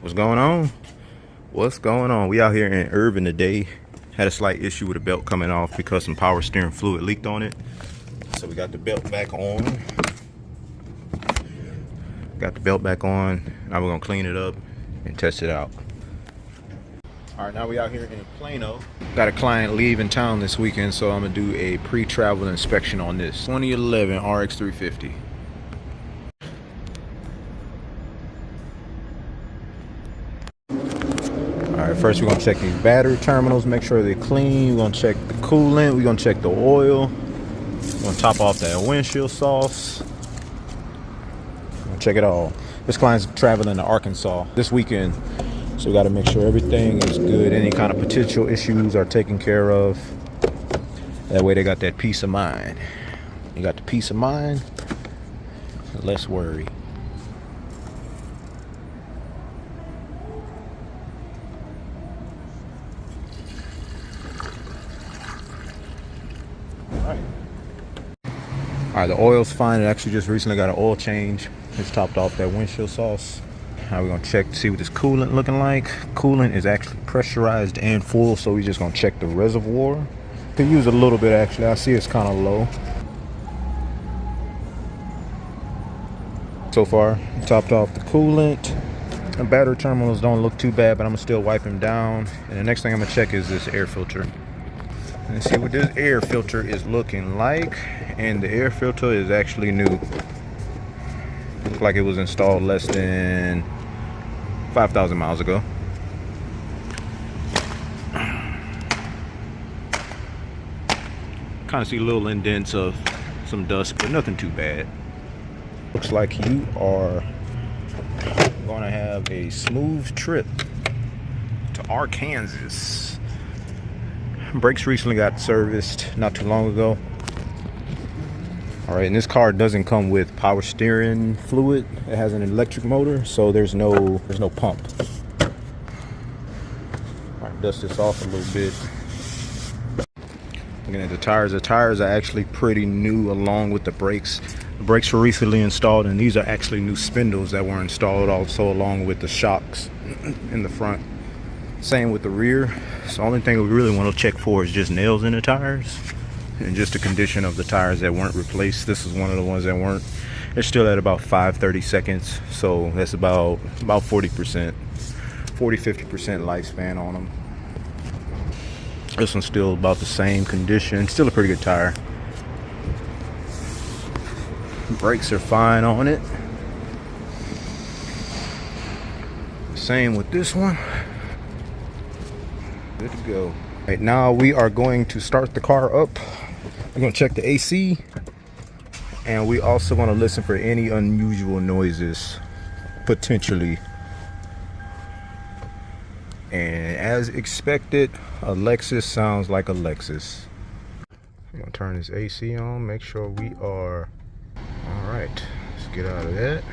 What's going on? What's going on? We out here in Irving today. Had a slight issue with the belt coming off because some power steering fluid leaked on it. So we got the belt back on. Now we're gonna clean it up and test it out. All right, now we out here in Plano. Got a client leaving town this weekend, so I'm gonna do a pre-travel inspection on this 2011 RX350. All right, first we're gonna check these battery terminals, make sure they're clean. We're gonna check the coolant. We're gonna check the oil. We're gonna top off that windshield sauce. We're gonna check it all. This client's traveling to Arkansas this weekend, so we gotta make sure everything is good. Any kind of potential issues are taken care of. That way they got that peace of mind. You got the peace of mind, less worry. All right, the oil's fine. It actually just recently got an oil change. It's topped off that windshield sauce. Now we're gonna check to see what this coolant looking like. Coolant is actually pressurized and full, so we're just gonna check the reservoir. Could use a little bit actually. I see it's kind of low. So far, topped off the coolant. The battery terminals don't look too bad, but I'm gonna still wipe them down. And the next thing I'm gonna check is this air filter. Let's see what this air filter is looking like. And the air filter is actually new. Looks like it was installed less than 5,000 miles ago. Kind of see little indents of some dust, but nothing too bad. Looks like you are gonna have a smooth trip to Arkansas. Brakes recently got serviced not too long ago. All right, and this car doesn't come with power steering fluid. It has an electric motor, so there's no pump. All right, dust this off a little bit. Looking at the tires are actually pretty new along with the brakes. The brakes were recently installed, and these are actually new spindles that were installed also along with the shocks in the front. Same with the rear. So the only thing we really want to check for is just nails in the tires and just the condition of the tires that weren't replaced. This is one of the ones that weren't. They're still at about 530 seconds, so that's about 40%, 40-50% lifespan on them. This one's still about the same condition. Still a pretty good tire. Brakes are fine on it. Same with this one. Good to go. Right now we are going to start the car up. We're going to check the AC, and we also want to listen for any unusual noises potentially. And as expected, a Lexus sounds like a Lexus. I'm going to turn this AC on, make sure we are all right. Let's get out of that.